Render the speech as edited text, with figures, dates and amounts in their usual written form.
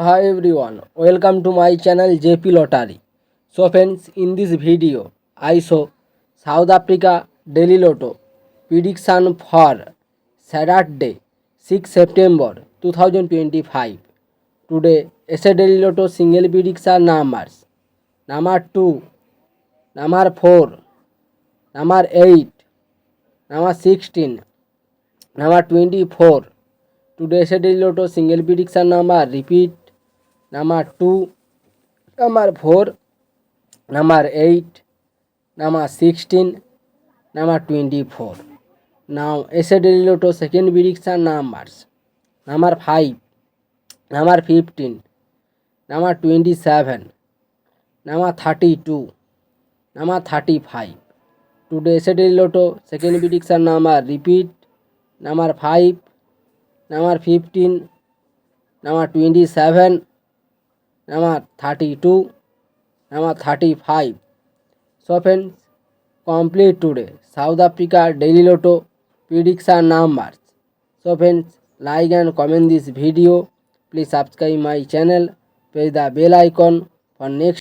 Hi everyone, welcome to my channel JP Lottery. So friends, in this video, I show South Africa Daily Lotto prediction for Saturday, 6 September 2025. Today, SA Daily Lotto single prediction numbers: number 2, number 4, number 8, number 16, number 24. Today, SA Daily Lotto single prediction number repeat: number 2, number 4, number 8, number 16, number 24. Now, SA Daily Lotto second prediction numbers: number 5, number 15, number 27, number 32, number 35. Today, SA Daily Lotto second prediction number repeat: number 5, number 15, number 27, number 32, number 35. So friends, complete today South Africa Daily Lotto prediction numbers. So friends, like and comment this video. Please subscribe my channel. Press the bell icon for next